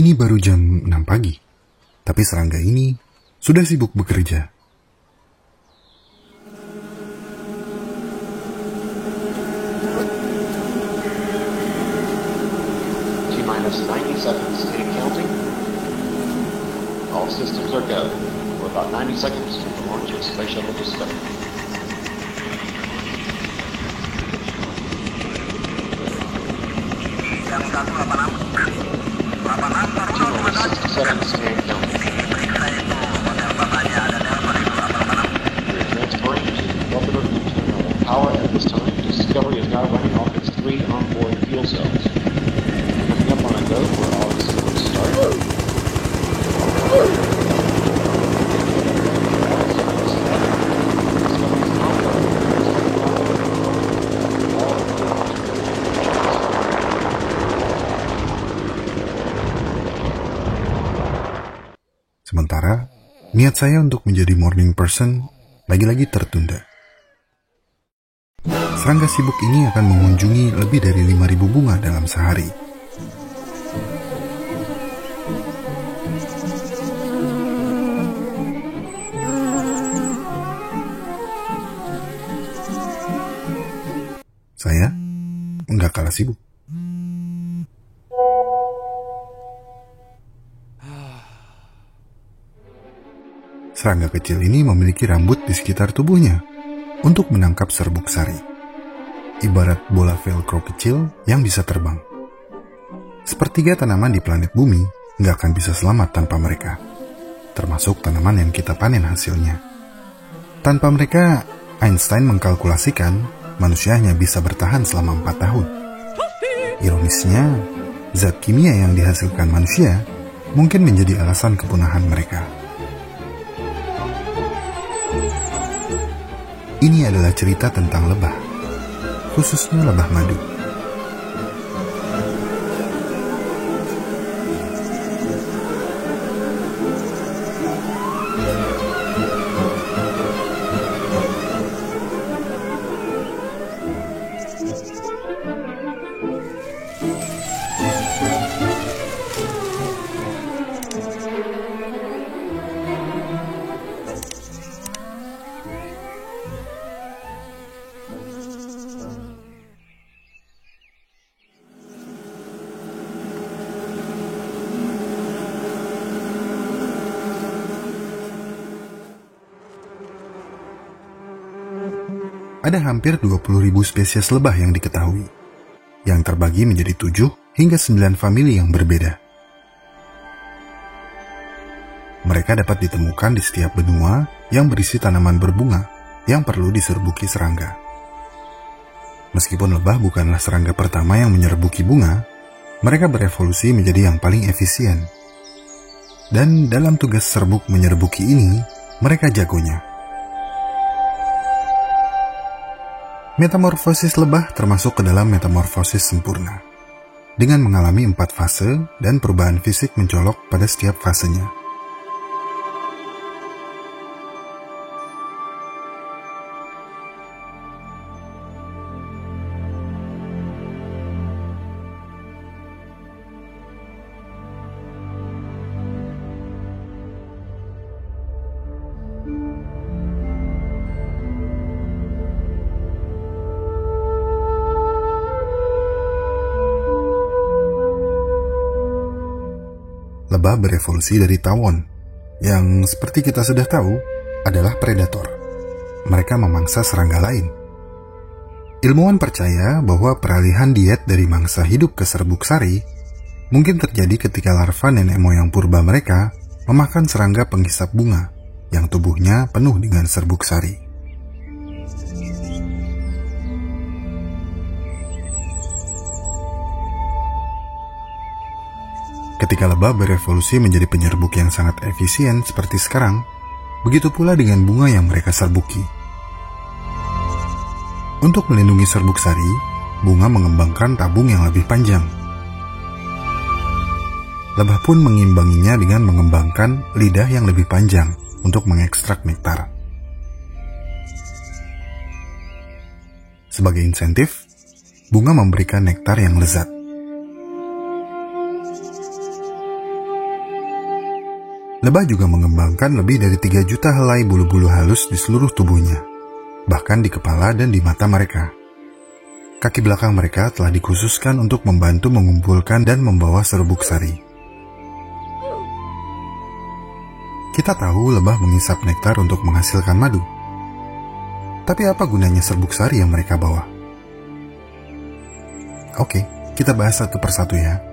Ini baru jam 6 pagi, tapi serangga ini sudah sibuk bekerja. T-minus 90 seconds and counting. All systems are go. We're about 90 seconds to the launch of Space Shuttle Discovery. Seconds and counting. We're transferring to orbital internal power at this time. Discovery is now running off its 3 onboard fuel cells. Coming up on a go where all systems start. Sementara, niat saya untuk menjadi morning person lagi-lagi tertunda. Serangga sibuk ini akan mengunjungi lebih dari 5.000 bunga dalam sehari. Saya nggak kalah sibuk. Serangga kecil ini memiliki rambut di sekitar tubuhnya untuk menangkap serbuk sari. Ibarat bola velcro kecil yang bisa terbang. Sepertiga tanaman di planet bumi nggak akan bisa selamat tanpa mereka. Termasuk tanaman yang kita panen hasilnya. Tanpa mereka, Einstein mengkalkulasikan manusia hanya bisa bertahan selama 4 tahun. Ironisnya, zat kimia yang dihasilkan manusia mungkin menjadi alasan kepunahan mereka. Ini adalah cerita tentang lebah, khususnya lebah madu. Ada hampir 20.000 spesies lebah yang diketahui, yang terbagi menjadi 7 hingga 9 famili yang berbeda. Mereka dapat ditemukan di setiap benua yang berisi tanaman berbunga yang perlu diserbuki serangga. Meskipun lebah bukanlah serangga pertama yang menyerbuki bunga, mereka berevolusi menjadi yang paling efisien. Dan dalam tugas serbuk menyerbuki ini, mereka jagonya. Metamorfosis lebah termasuk ke dalam metamorfosis sempurna, dengan mengalami 4 fase dan perubahan fisik mencolok pada setiap fasenya. Lebah berevolusi dari tawon, yang seperti kita sudah tahu adalah predator. Mereka memangsa serangga lain. Ilmuwan percaya bahwa peralihan diet dari mangsa hidup ke serbuk sari mungkin terjadi ketika larva nenek moyang purba mereka memakan serangga penghisap bunga yang tubuhnya penuh dengan serbuk sari. Ketika lebah berevolusi menjadi penyerbuk yang sangat efisien seperti sekarang, begitu pula dengan bunga yang mereka serbuki. Untuk melindungi serbuk sari, bunga mengembangkan tabung yang lebih panjang. Lebah pun mengimbanginya dengan mengembangkan lidah yang lebih panjang untuk mengekstrak nektar. Sebagai insentif, bunga memberikan nektar yang lezat. Lebah juga mengembangkan lebih dari 3 juta helai bulu-bulu halus di seluruh tubuhnya, bahkan di kepala dan di mata mereka. Kaki belakang mereka telah dikhususkan untuk membantu mengumpulkan dan membawa serbuk sari. Kita tahu lebah mengisap nektar untuk menghasilkan madu. Tapi apa gunanya serbuk sari yang mereka bawa? Oke, kita bahas satu persatu ya.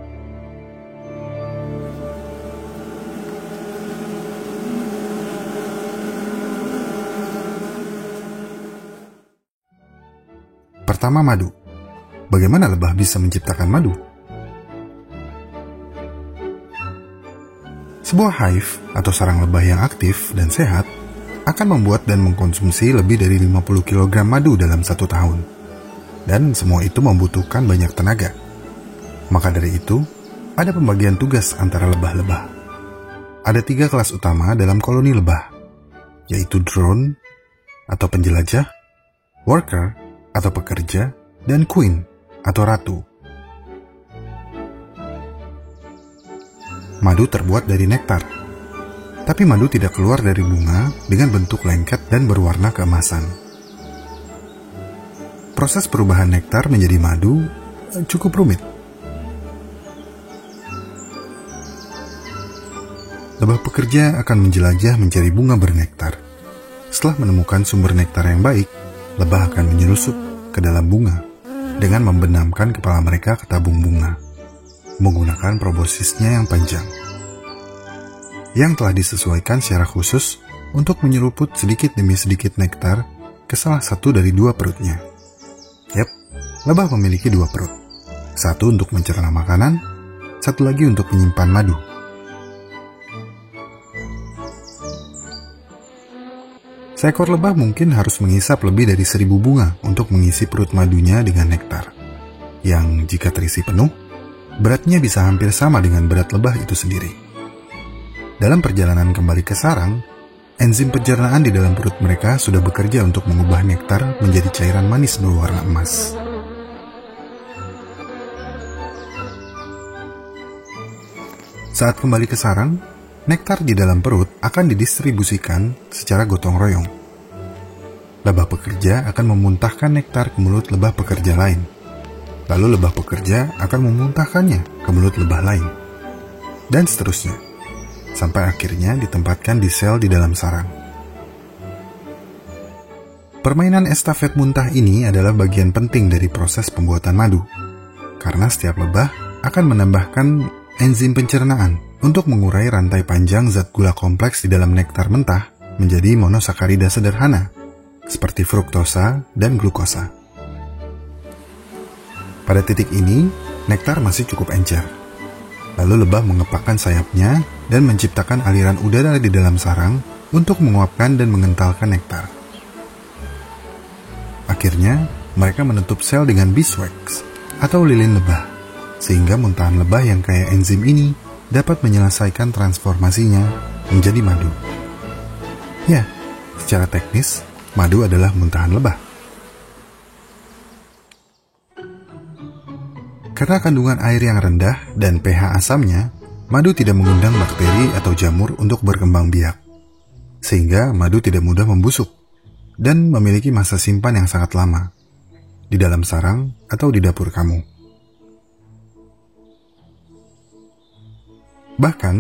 Pertama, madu. Bagaimana lebah bisa menciptakan madu? Sebuah hive atau sarang lebah yang aktif dan sehat akan membuat dan mengkonsumsi lebih dari 50 kg madu dalam 1 tahun. Dan semua itu membutuhkan banyak tenaga. Maka dari itu, ada pembagian tugas antara lebah-lebah. Ada 3 kelas utama dalam koloni lebah, yaitu drone atau penjelajah, worker atau pekerja, dan queen atau ratu. Madu terbuat dari nektar, tapi madu tidak keluar dari bunga dengan bentuk lengket dan berwarna keemasan. Proses perubahan nektar menjadi madu cukup rumit. Lebah pekerja akan menjelajah mencari bunga bernektar. Setelah menemukan sumber nektar yang baik, lebah akan menyelusup ke dalam bunga dengan membenamkan kepala mereka ke tabung bunga, menggunakan proboscisnya yang panjang, yang telah disesuaikan secara khusus untuk menyeruput sedikit demi sedikit nektar ke salah satu dari 2 perutnya. Yap, lebah memiliki 2 perut. Satu untuk mencerna makanan, satu lagi untuk menyimpan madu. Seekor lebah mungkin harus menghisap lebih dari 1000 bunga untuk mengisi perut madunya dengan nektar, yang jika terisi penuh, beratnya bisa hampir sama dengan berat lebah itu sendiri. Dalam perjalanan kembali ke sarang, enzim pencernaan di dalam perut mereka sudah bekerja untuk mengubah nektar menjadi cairan manis berwarna emas. Saat kembali ke sarang, nektar di dalam perut akan didistribusikan secara gotong royong. Lebah pekerja akan memuntahkan nektar ke mulut lebah pekerja lain. Lalu lebah pekerja akan memuntahkannya ke mulut lebah lain. Dan seterusnya, sampai akhirnya ditempatkan di sel di dalam sarang. Permainan estafet muntah ini adalah bagian penting dari proses pembuatan madu, karena setiap lebah akan menambahkan enzim pencernaan untuk mengurai rantai panjang zat gula kompleks di dalam nektar mentah menjadi monosakarida sederhana, seperti fruktosa dan glukosa. Pada titik ini, nektar masih cukup encer. Lalu lebah mengepakkan sayapnya dan menciptakan aliran udara di dalam sarang untuk menguapkan dan mengentalkan nektar. Akhirnya, mereka menutup sel dengan beeswax atau lilin lebah, sehingga muntahan lebah yang kaya enzim ini dapat menyelesaikan transformasinya menjadi madu. Ya, secara teknis, madu adalah muntahan lebah. Karena kandungan air yang rendah dan pH asamnya, madu tidak mengundang bakteri atau jamur untuk berkembang biak, sehingga madu tidak mudah membusuk dan memiliki masa simpan yang sangat lama di dalam sarang atau di dapur kamu. Bahkan,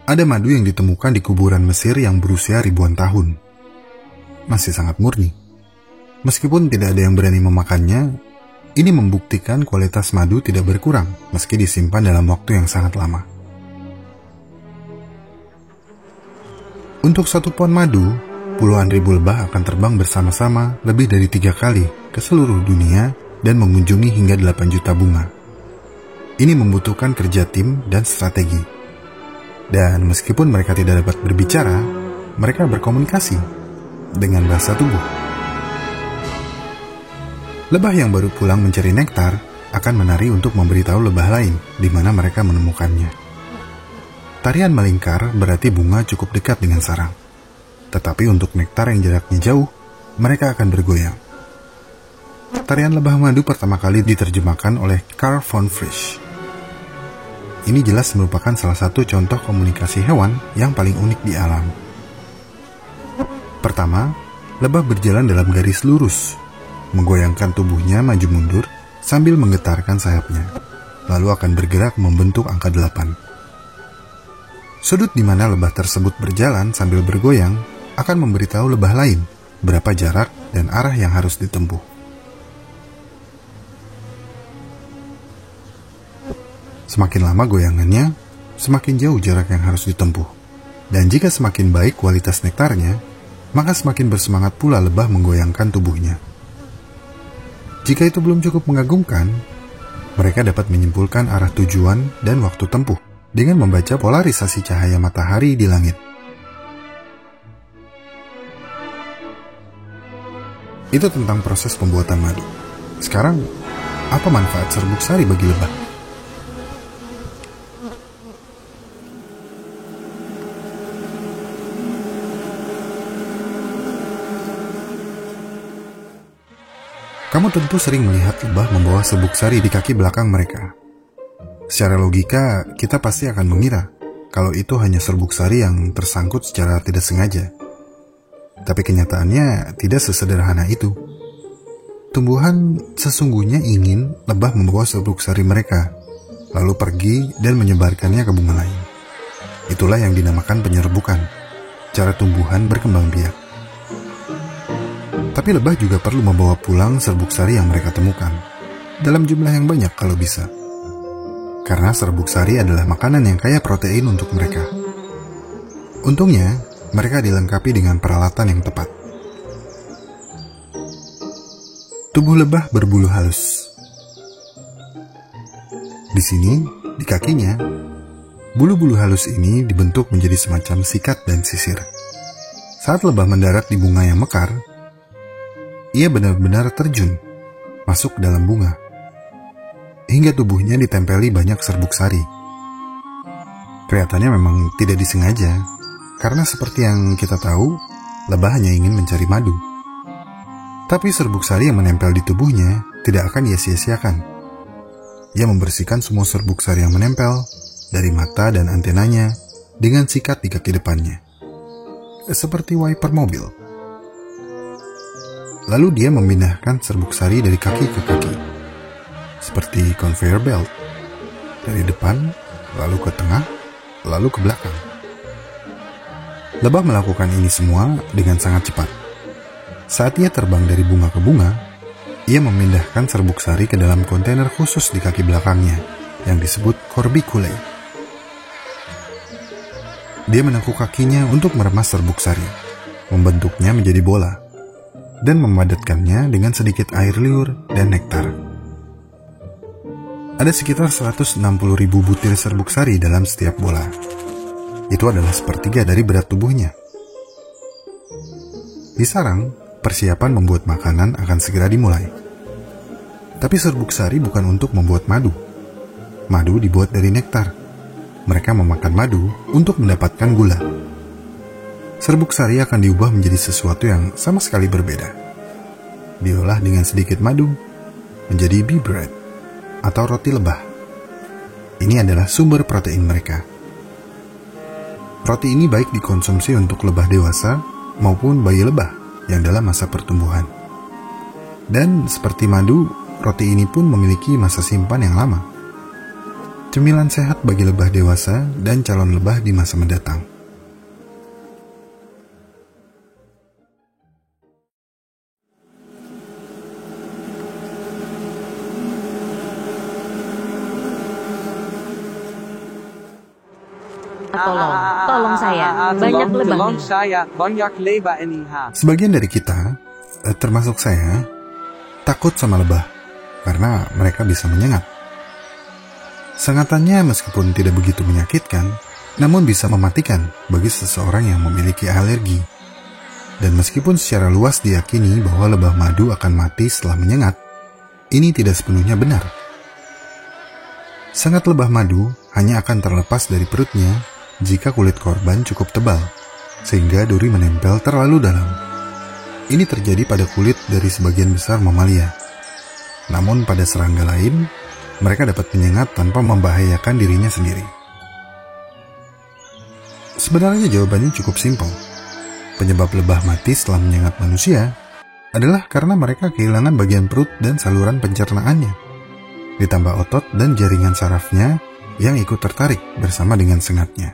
ada madu yang ditemukan di kuburan Mesir yang berusia ribuan tahun. Masih sangat murni. Meskipun tidak ada yang berani memakannya, ini membuktikan kualitas madu tidak berkurang meski disimpan dalam waktu yang sangat lama. Untuk 1 pon madu, puluhan ribu lebah akan terbang bersama-sama lebih dari 3 kali ke seluruh dunia dan mengunjungi hingga 8 juta bunga. Ini membutuhkan kerja tim dan strategi. Dan meskipun mereka tidak dapat berbicara, mereka berkomunikasi dengan bahasa tubuh. Lebah yang baru pulang mencari nektar akan menari untuk memberitahu lebah lain di mana mereka menemukannya. Tarian melingkar berarti bunga cukup dekat dengan sarang. Tetapi untuk nektar yang jaraknya jauh, mereka akan bergoyang. Tarian lebah madu pertama kali diterjemahkan oleh Carl von Frisch. Ini jelas merupakan salah satu contoh komunikasi hewan yang paling unik di alam. Pertama, lebah berjalan dalam garis lurus, menggoyangkan tubuhnya maju mundur sambil menggetarkan sayapnya, lalu akan bergerak membentuk angka 8. Sudut di mana lebah tersebut berjalan sambil bergoyang akan memberitahu lebah lain berapa jarak dan arah yang harus ditempuh. Semakin lama goyangannya, semakin jauh jarak yang harus ditempuh. Dan jika semakin baik kualitas nektarnya, maka semakin bersemangat pula lebah menggoyangkan tubuhnya. Jika itu belum cukup mengagumkan, mereka dapat menyimpulkan arah tujuan dan waktu tempuh dengan membaca polarisasi cahaya matahari di langit. Itu tentang proses pembuatan madu. Sekarang, apa manfaat serbuk sari bagi lebah? Kamu tentu sering melihat lebah membawa serbuk sari di kaki belakang mereka. Secara logika, kita pasti akan mengira kalau itu hanya serbuk sari yang tersangkut secara tidak sengaja. Tapi kenyataannya tidak sesederhana itu. Tumbuhan sesungguhnya ingin lebah membawa serbuk sari mereka, lalu pergi dan menyebarkannya ke bunga lain. Itulah yang dinamakan penyerbukan, cara tumbuhan berkembang biak. Tapi lebah juga perlu membawa pulang serbuk sari yang mereka temukan, dalam jumlah yang banyak kalau bisa. Karena serbuk sari adalah makanan yang kaya protein untuk mereka. Untungnya, mereka dilengkapi dengan peralatan yang tepat. Tubuh lebah berbulu halus. Di sini, di kakinya, bulu-bulu halus ini dibentuk menjadi semacam sikat dan sisir. Saat lebah mendarat di bunga yang mekar, ia benar-benar terjun, masuk ke dalam bunga, hingga tubuhnya ditempeli banyak serbuk sari. Kelihatannya memang tidak disengaja, karena seperti yang kita tahu, lebah hanya ingin mencari madu. Tapi serbuk sari yang menempel di tubuhnya tidak akan ia sia-siakan. Ia membersihkan semua serbuk sari yang menempel dari mata dan antenanya dengan sikat di kaki depannya, seperti wiper mobil. Lalu dia memindahkan serbuk sari dari kaki ke kaki, seperti conveyor belt, dari depan, lalu ke tengah, lalu ke belakang. Lebah melakukan ini semua dengan sangat cepat. Saat ia terbang dari bunga ke bunga, ia memindahkan serbuk sari ke dalam kontainer khusus di kaki belakangnya, yang disebut corbiculae. Dia menekuk kakinya untuk meremas serbuk sari, membentuknya menjadi bola, dan memadatkannya dengan sedikit air liur dan nektar. Ada sekitar 160.000 butir serbuk sari dalam setiap bola. Itu adalah sepertiga dari berat tubuhnya. Di sarang, persiapan membuat makanan akan segera dimulai. Tapi serbuk sari bukan untuk membuat madu. Madu dibuat dari nektar. Mereka memakan madu untuk mendapatkan gula. Serbuk sari akan diubah menjadi sesuatu yang sama sekali berbeda. Diolah dengan sedikit madu menjadi bee bread atau roti lebah. Ini adalah sumber protein mereka. Roti ini baik dikonsumsi untuk lebah dewasa maupun bayi lebah yang dalam masa pertumbuhan. Dan seperti madu, roti ini pun memiliki masa simpan yang lama. Cemilan sehat bagi lebah dewasa dan calon lebah di masa mendatang. Tolong saya, banyak lebah nih. Sebagian dari kita, termasuk saya, takut sama lebah karena mereka bisa menyengat. Sengatannya meskipun tidak begitu menyakitkan, namun bisa mematikan bagi seseorang yang memiliki alergi. Dan meskipun secara luas diyakini bahwa lebah madu akan mati setelah menyengat, ini tidak sepenuhnya benar. Sengat lebah madu hanya akan terlepas dari perutnya jika kulit korban cukup tebal, sehingga duri menempel terlalu dalam. Ini terjadi pada kulit dari sebagian besar mamalia. Namun pada serangga lain, mereka dapat menyengat tanpa membahayakan dirinya sendiri. Sebenarnya jawabannya cukup simpel. Penyebab lebah mati setelah menyengat manusia adalah karena mereka kehilangan bagian perut dan saluran pencernaannya, ditambah otot dan jaringan sarafnya yang ikut tertarik bersama dengan sengatnya.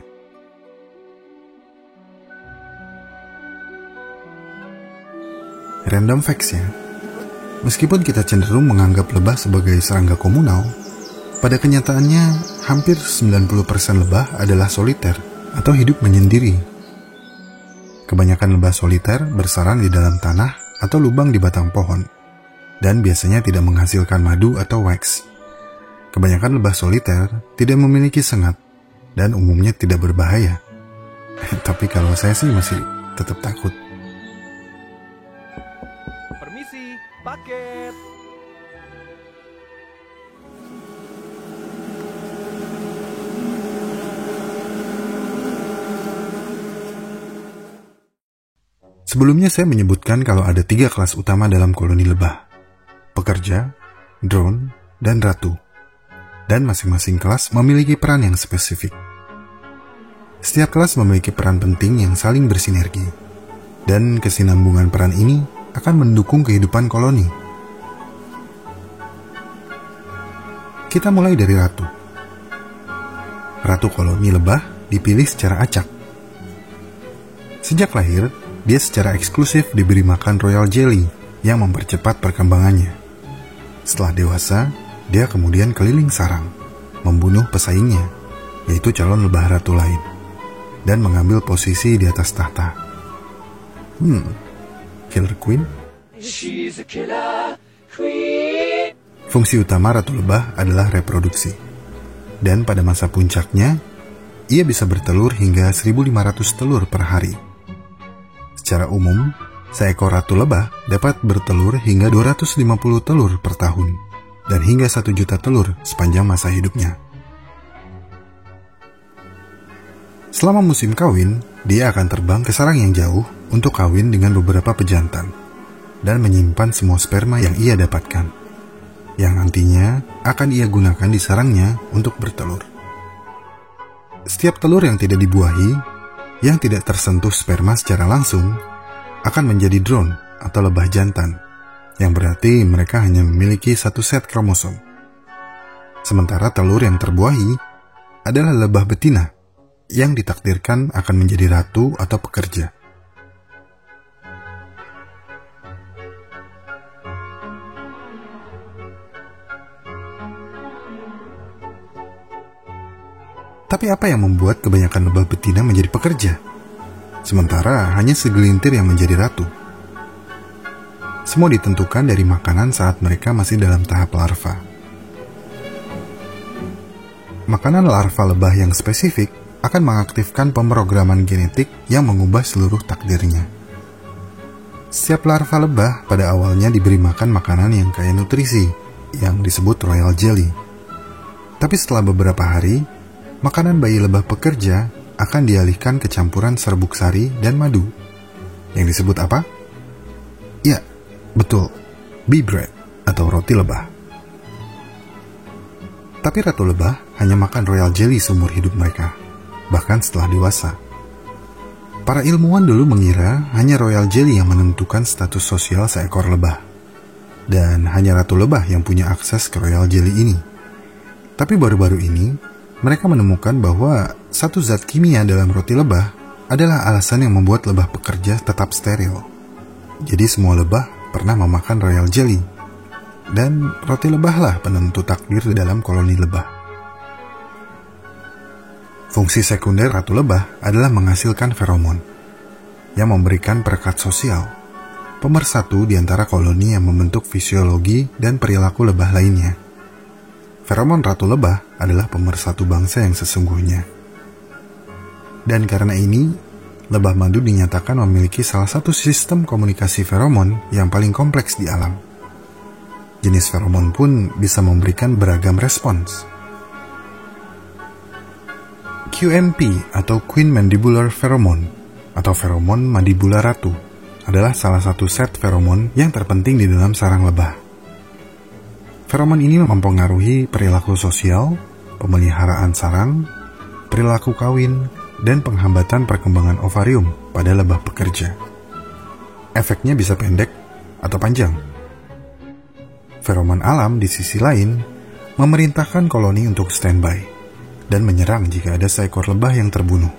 Random facts ya. Meskipun kita cenderung menganggap lebah sebagai serangga komunal, pada kenyataannya hampir 90% lebah adalah soliter atau hidup menyendiri. Kebanyakan lebah soliter bersarang di dalam tanah atau lubang di batang pohon, dan biasanya tidak menghasilkan madu atau wax. Kebanyakan lebah soliter tidak memiliki sengat dan umumnya tidak berbahaya. Tapi kalau saya sih masih tetap takut. Permisi, paket. Sebelumnya saya menyebutkan kalau ada 3 kelas utama dalam koloni lebah: pekerja, drone, dan ratu. Dan masing-masing kelas memiliki peran yang spesifik. Setiap kelas memiliki peran penting yang saling bersinergi, dan kesinambungan peran ini akan mendukung kehidupan koloni. Kita mulai dari ratu. Ratu koloni lebah dipilih secara acak. Sejak lahir, dia secara eksklusif diberi makan royal jelly yang mempercepat perkembangannya. Setelah dewasa, dia kemudian keliling sarang, membunuh pesaingnya, yaitu calon lebah ratu lain, dan mengambil posisi di atas tahta. Killer Queen? She's a killer queen. Fungsi utama ratu lebah adalah reproduksi. Dan pada masa puncaknya, ia bisa bertelur hingga 1.500 telur per hari. Secara umum, seekor ratu lebah dapat bertelur hingga 250 telur per tahun, dan hingga 1 juta telur sepanjang masa hidupnya. Selama musim kawin, dia akan terbang ke sarang yang jauh untuk kawin dengan beberapa pejantan, dan menyimpan semua sperma yang ia dapatkan, yang nantinya akan ia gunakan di sarangnya untuk bertelur. Setiap telur yang tidak dibuahi, yang tidak tersentuh sperma secara langsung, akan menjadi drone atau lebah jantan, yang berarti mereka hanya memiliki 1 set kromosom. Sementara telur yang terbuahi adalah lebah betina, yang ditakdirkan akan menjadi ratu atau pekerja. Tapi apa yang membuat kebanyakan lebah betina menjadi pekerja, sementara hanya segelintir yang menjadi ratu? Semua ditentukan dari makanan saat mereka masih dalam tahap larva. Makanan larva lebah yang spesifik akan mengaktifkan pemrograman genetik yang mengubah seluruh takdirnya. Setiap larva lebah pada awalnya diberi makan makanan yang kaya nutrisi, yang disebut royal jelly. Tapi setelah beberapa hari, makanan bayi lebah pekerja akan dialihkan ke campuran serbuk sari dan madu. Yang disebut apa? Ya, betul, bee bread atau roti lebah. Tapi ratu lebah hanya makan royal jelly seumur hidup mereka, bahkan setelah dewasa. Para ilmuwan dulu mengira hanya royal jelly yang menentukan status sosial seekor lebah, dan hanya ratu lebah yang punya akses ke royal jelly ini. Tapi baru-baru ini, mereka menemukan bahwa satu zat kimia dalam roti lebah adalah alasan yang membuat lebah pekerja tetap steril. Jadi semua lebah pernah memakan royal jelly, dan roti lebahlah penentu takdir dalam koloni lebah. Fungsi sekunder ratu lebah adalah menghasilkan feromon, yang memberikan perekat sosial, pemersatu di antara koloni yang membentuk fisiologi dan perilaku lebah lainnya. Feromon ratu lebah adalah pemersatu bangsa yang sesungguhnya. Dan karena ini, lebah madu dinyatakan memiliki salah satu sistem komunikasi feromon yang paling kompleks di alam. Jenis feromon pun bisa memberikan beragam respons. QMP atau Queen Mandibular Pheromone atau feromon mandibula ratu adalah salah satu set feromon yang terpenting di dalam sarang lebah. Feromon ini mempengaruhi perilaku sosial, pemeliharaan sarang, perilaku kawin, dan penghambatan perkembangan ovarium pada lebah pekerja. Efeknya bisa pendek atau panjang. Feromon alam di sisi lain memerintahkan koloni untuk standby dan menyerang jika ada seekor lebah yang terbunuh.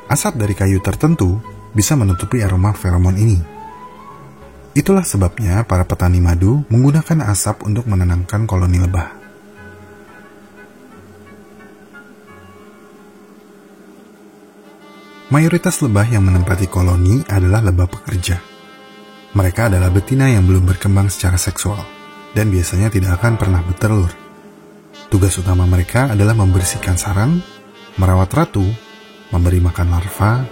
Asap dari kayu tertentu bisa menutupi aroma feromon ini. Itulah sebabnya para petani madu menggunakan asap untuk menenangkan koloni lebah. Mayoritas lebah yang menempati koloni adalah lebah pekerja. Mereka adalah betina yang belum berkembang secara seksual dan biasanya tidak akan pernah bertelur. Tugas utama mereka adalah membersihkan sarang, merawat ratu, memberi makan larva,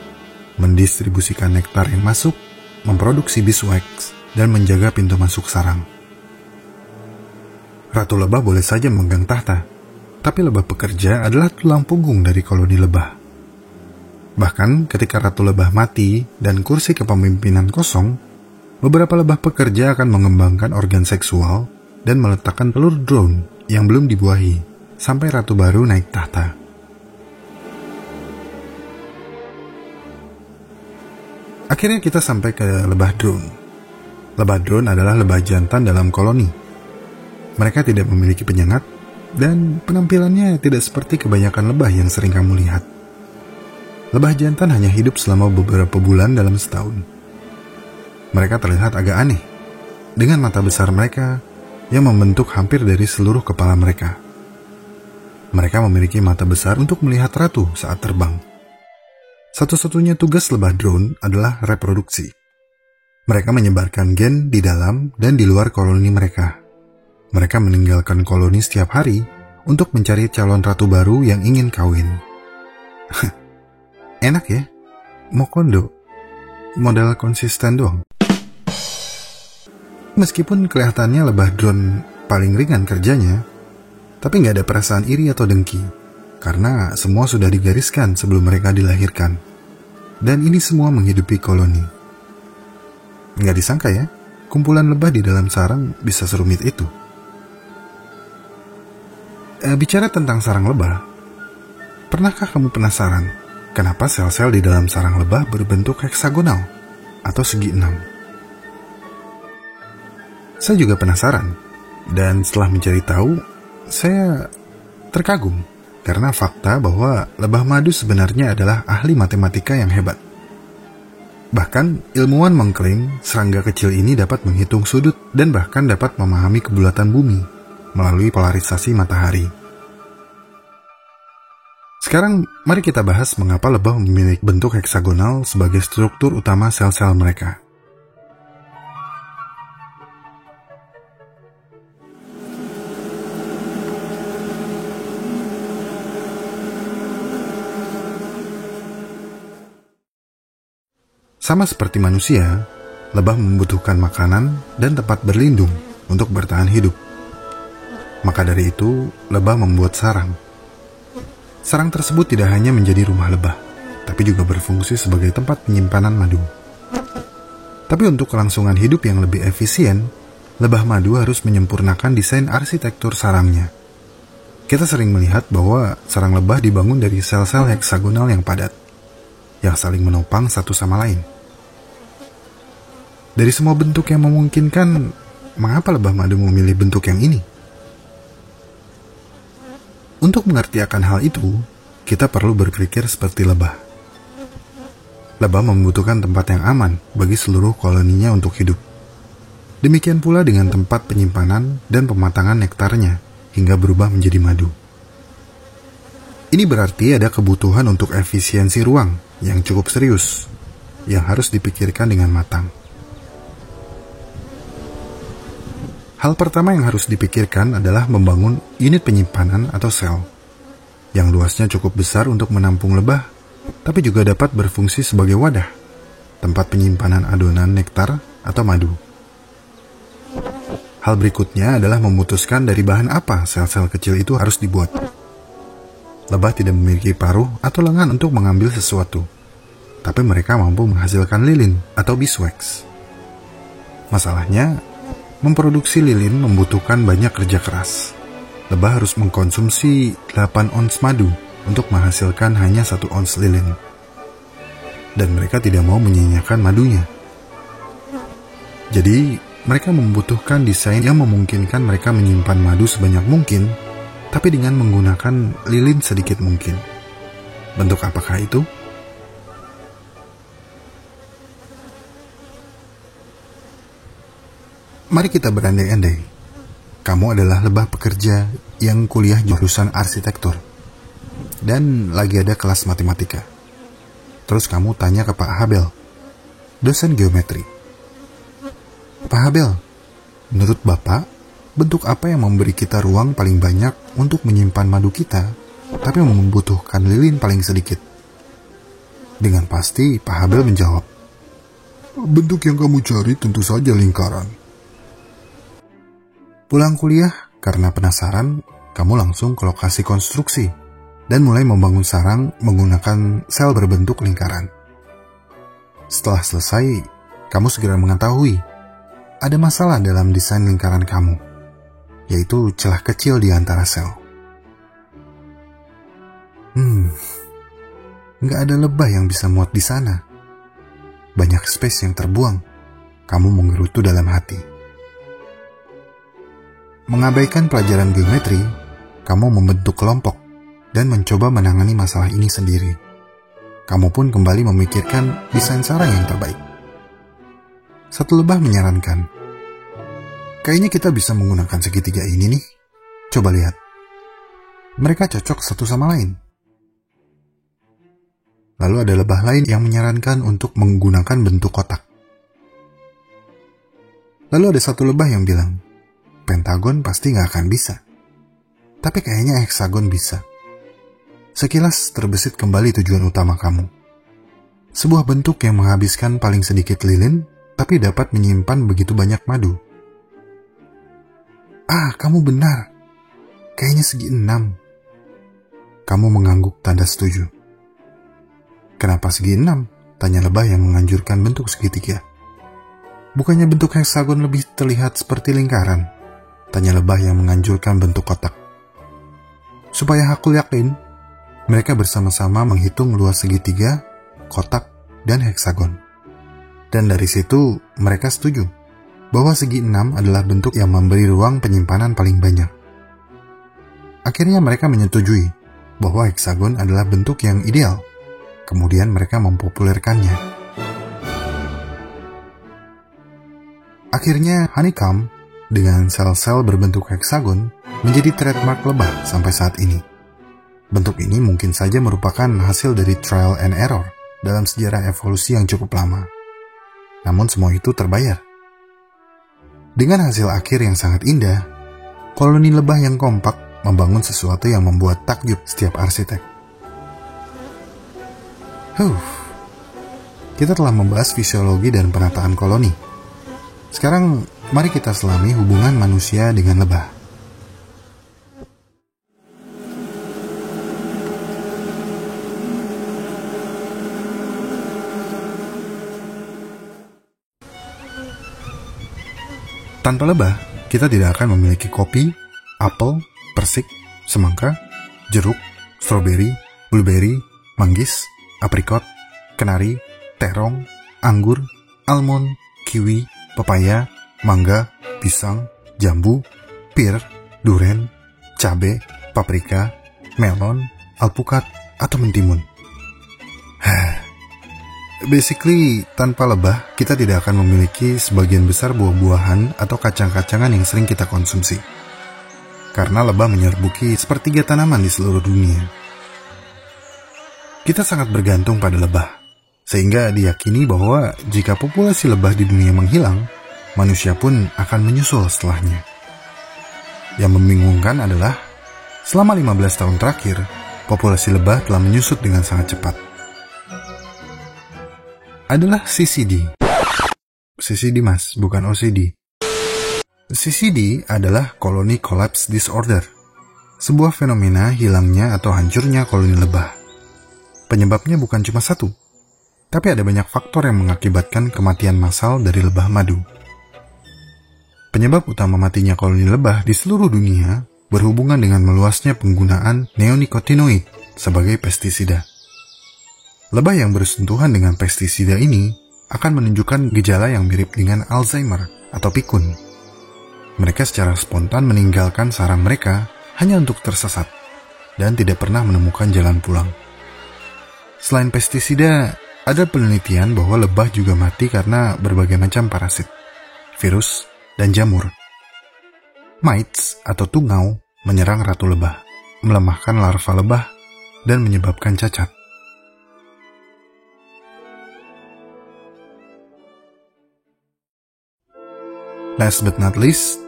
mendistribusikan nektar yang masuk, memproduksi beeswax, dan menjaga pintu masuk sarang. Ratu lebah boleh saja memegang tahta, tapi lebah pekerja adalah tulang punggung dari koloni lebah. Bahkan ketika ratu lebah mati dan kursi kepemimpinan kosong, beberapa lebah pekerja akan mengembangkan organ seksual dan meletakkan telur drone yang belum dibuahi sampai ratu baru naik tahta. Akhirnya kita sampai ke lebah drone. Lebah drone adalah lebah jantan dalam koloni. Mereka tidak memiliki penyengat dan penampilannya tidak seperti kebanyakan lebah yang sering kamu lihat. Lebah jantan hanya hidup selama beberapa bulan dalam setahun. Mereka terlihat agak aneh, dengan mata besar mereka yang membentuk hampir dari seluruh kepala mereka. Mereka memiliki mata besar untuk melihat ratu saat terbang. Satu-satunya tugas lebah drone adalah reproduksi. Mereka menyebarkan gen di dalam dan di luar koloni mereka. Mereka meninggalkan koloni setiap hari untuk mencari calon ratu baru yang ingin kawin. Enak ya? Mau kondo? Modal konsisten doang. Meskipun kelihatannya lebah drone paling ringan kerjanya, tapi nggak ada perasaan iri atau dengki. Karena semua sudah digariskan sebelum mereka dilahirkan. Dan ini semua menghidupi koloni. Nggak disangka ya, kumpulan lebah di dalam sarang bisa serumit itu. Bicara tentang sarang lebah, pernahkah kamu penasaran kenapa sel-sel di dalam sarang lebah berbentuk heksagonal atau segi 6? Saya juga penasaran, dan setelah mencari tahu, saya terkagum. Karena fakta bahwa lebah madu sebenarnya adalah ahli matematika yang hebat. Bahkan, ilmuwan mengklaim serangga kecil ini dapat menghitung sudut dan bahkan dapat memahami kebulatan bumi melalui polarisasi matahari. Sekarang, mari kita bahas mengapa lebah memiliki bentuk heksagonal sebagai struktur utama sel-sel mereka. Sama seperti manusia, lebah membutuhkan makanan dan tempat berlindung untuk bertahan hidup. Maka dari itu, lebah membuat sarang. Sarang tersebut tidak hanya menjadi rumah lebah, tapi juga berfungsi sebagai tempat penyimpanan madu. Tapi untuk kelangsungan hidup yang lebih efisien, lebah madu harus menyempurnakan desain arsitektur sarangnya. Kita sering melihat bahwa sarang lebah dibangun dari sel-sel heksagonal yang padat, yang saling menopang satu sama lain. Dari semua bentuk yang memungkinkan, mengapa lebah madu memilih bentuk yang ini? Untuk mengerti akan hal itu, kita perlu berpikir seperti lebah. Lebah membutuhkan tempat yang aman bagi seluruh koloninya untuk hidup. Demikian pula dengan tempat penyimpanan dan pematangan nektarnya hingga berubah menjadi madu. Ini berarti ada kebutuhan untuk efisiensi ruang yang cukup serius, yang harus dipikirkan dengan matang. Hal pertama yang harus dipikirkan adalah membangun unit penyimpanan atau sel, yang luasnya cukup besar untuk menampung lebah, tapi juga dapat berfungsi sebagai wadah, tempat penyimpanan adonan nektar atau madu. Hal berikutnya adalah memutuskan dari bahan apa sel-sel kecil itu harus dibuat. Lebah tidak memiliki paruh atau lengan untuk mengambil sesuatu, tapi mereka mampu menghasilkan lilin atau beeswax. Masalahnya, Memproduksi lilin membutuhkan banyak kerja keras. Lebah harus mengkonsumsi 8 ons madu untuk menghasilkan hanya 1 ons lilin. Dan mereka tidak mau menyia-nyiakan madunya. Jadi, mereka membutuhkan desain yang memungkinkan mereka menyimpan madu sebanyak mungkin, tapi dengan menggunakan lilin sedikit mungkin. Bentuk apakah itu? Mari kita berandai-andai. Kamu adalah lebah pekerja yang kuliah jurusan arsitektur. Dan lagi ada kelas matematika. Terus kamu tanya ke Pak Habel, dosen geometri. Pak Habel, menurut Bapak, bentuk apa yang memberi kita ruang paling banyak untuk menyimpan madu kita, tapi membutuhkan lilin paling sedikit? Dengan pasti Pak Habel menjawab, bentuk yang kamu cari tentu saja lingkaran. Pulang kuliah, karena penasaran, kamu langsung ke lokasi konstruksi dan mulai membangun sarang menggunakan sel berbentuk lingkaran. Setelah selesai, kamu segera mengetahui ada masalah dalam desain lingkaran kamu, yaitu celah kecil di antara sel. Nggak ada lebah yang bisa muat di sana. Banyak space yang terbuang. Kamu menggerutu dalam hati. Mengabaikan pelajaran geometri, kamu membentuk kelompok dan mencoba menangani masalah ini sendiri. Kamu pun kembali memikirkan desain sarang yang terbaik. Satu lebah menyarankan, kayaknya kita bisa menggunakan segitiga ini nih. Coba lihat. Mereka cocok satu sama lain. Lalu ada lebah lain yang menyarankan untuk menggunakan bentuk kotak. Lalu ada satu lebah yang bilang, pentagon pasti nggak akan bisa. Tapi kayaknya heksagon bisa. Sekilas terbesit kembali tujuan utama kamu. Sebuah bentuk yang menghabiskan paling sedikit lilin, tapi dapat menyimpan begitu banyak madu. Kamu benar. Kayaknya segi 6. Kamu mengangguk tanda setuju. Kenapa segi 6? Tanya lebah yang menganjurkan bentuk segitiga. Bukannya bentuk heksagon lebih terlihat seperti lingkaran? Tanya lebah yang menganjurkan bentuk kotak. Supaya aku yakin, mereka bersama-sama menghitung luas segitiga, kotak, dan heksagon. Dan dari situ, mereka setuju bahwa segi 6 adalah bentuk yang memberi ruang penyimpanan paling banyak. Akhirnya mereka menyetujui bahwa heksagon adalah bentuk yang ideal. Kemudian mereka mempopulerkannya. Akhirnya honeycomb dengan sel-sel berbentuk heksagon menjadi trademark lebah sampai saat ini. Bentuk ini mungkin saja merupakan hasil dari trial and error dalam sejarah evolusi yang cukup lama. Namun semua itu terbayar. Dengan hasil akhir yang sangat indah, koloni lebah yang kompak membangun sesuatu yang membuat takjub setiap arsitek. Kita telah membahas fisiologi dan penataan koloni. Sekarang, mari kita selami hubungan manusia dengan lebah. Tanpa lebah, kita tidak akan memiliki kopi, apel, persik, semangka, jeruk, stroberi, blueberry, manggis, aprikot, kenari, terong, anggur, almond, kiwi, pepaya, mangga, pisang, jambu, pir, duren, cabe, paprika, melon, alpukat, atau mentimun. Basically, tanpa lebah, kita tidak akan memiliki sebagian besar buah-buahan atau kacang-kacangan yang sering kita konsumsi. Karena lebah menyerbuki sepertiga tanaman di seluruh dunia. Kita sangat bergantung pada lebah, sehingga diyakini bahwa jika populasi lebah di dunia menghilang, manusia pun akan menyusul setelahnya. Yang membingungkan adalah, selama 15 tahun terakhir, populasi lebah telah menyusut dengan sangat cepat. Adalah CCD. CCD mas, bukan OCD. CCD adalah Colony Collapse Disorder, sebuah fenomena hilangnya atau hancurnya koloni lebah. Penyebabnya bukan cuma satu, tapi ada banyak faktor yang mengakibatkan kematian massal dari lebah madu. Penyebab utama matinya koloni lebah di seluruh dunia berhubungan dengan meluasnya penggunaan neonikotinoid sebagai pestisida. Lebah yang bersentuhan dengan pestisida ini akan menunjukkan gejala yang mirip dengan Alzheimer atau pikun. Mereka secara spontan meninggalkan sarang mereka hanya untuk tersesat dan tidak pernah menemukan jalan pulang. Selain pestisida, ada penelitian bahwa lebah juga mati karena berbagai macam parasit, virus, dan jamur. Mites atau tungau menyerang ratu lebah, melemahkan larva lebah, dan menyebabkan cacat. Last but not least,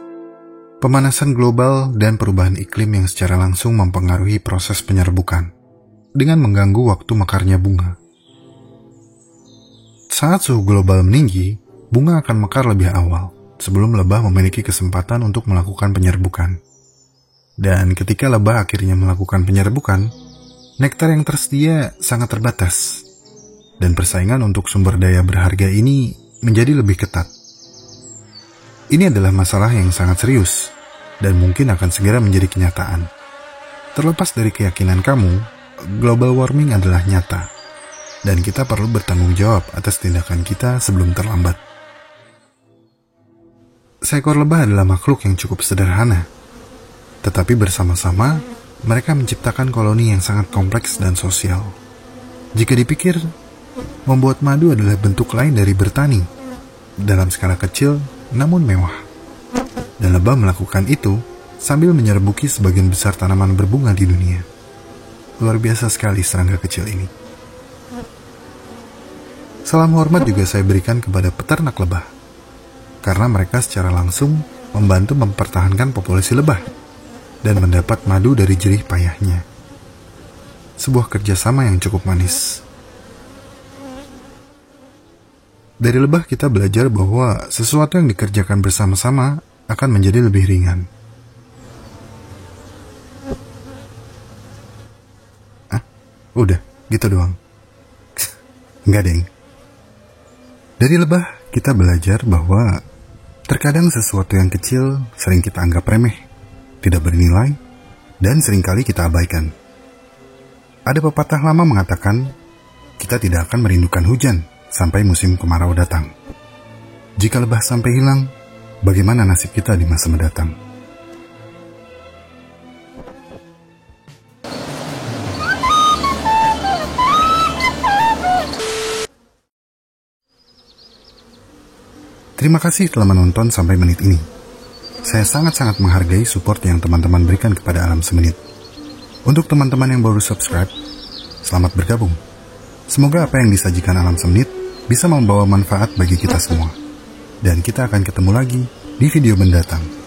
pemanasan global dan perubahan iklim yang secara langsung mempengaruhi proses penyerbukan dengan mengganggu waktu mekarnya bunga. Saat suhu global meninggi, bunga akan mekar lebih awal sebelum lebah memiliki kesempatan untuk melakukan penyerbukan. Dan ketika lebah akhirnya melakukan penyerbukan, nektar yang tersedia sangat terbatas, dan persaingan untuk sumber daya berharga ini menjadi lebih ketat. Ini adalah masalah yang sangat serius, dan mungkin akan segera menjadi kenyataan. Terlepas dari keyakinan kamu, global warming adalah nyata, dan kita perlu bertanggung jawab atas tindakan kita sebelum terlambat. Seekor lebah adalah makhluk yang cukup sederhana, tetapi bersama-sama mereka menciptakan koloni yang sangat kompleks dan sosial. Jika dipikir, membuat madu adalah bentuk lain dari bertani, dalam skala kecil namun mewah. Dan lebah melakukan itu sambil menyerbuki sebagian besar tanaman berbunga di dunia. Luar biasa sekali serangga kecil ini. Salam hormat juga saya berikan kepada peternak lebah, karena mereka secara langsung membantu mempertahankan populasi lebah dan mendapat madu dari jerih payahnya. Sebuah kerjasama yang cukup manis. Dari lebah kita belajar bahwa sesuatu yang dikerjakan bersama-sama akan menjadi lebih ringan. Udah, gitu doang. Enggak, deng. Dari lebah kita belajar bahwa terkadang sesuatu yang kecil sering kita anggap remeh, tidak bernilai, dan seringkali kita abaikan. Ada pepatah lama mengatakan, kita tidak akan merindukan hujan sampai musim kemarau datang. Jika lebah sampai hilang, bagaimana nasib kita di masa mendatang? Terima kasih telah menonton sampai menit ini. Saya sangat-sangat menghargai support yang teman-teman berikan kepada Alam Semenit. Untuk teman-teman yang baru subscribe, selamat bergabung. Semoga apa yang disajikan Alam Semenit bisa membawa manfaat bagi kita semua. Dan kita akan ketemu lagi di video mendatang.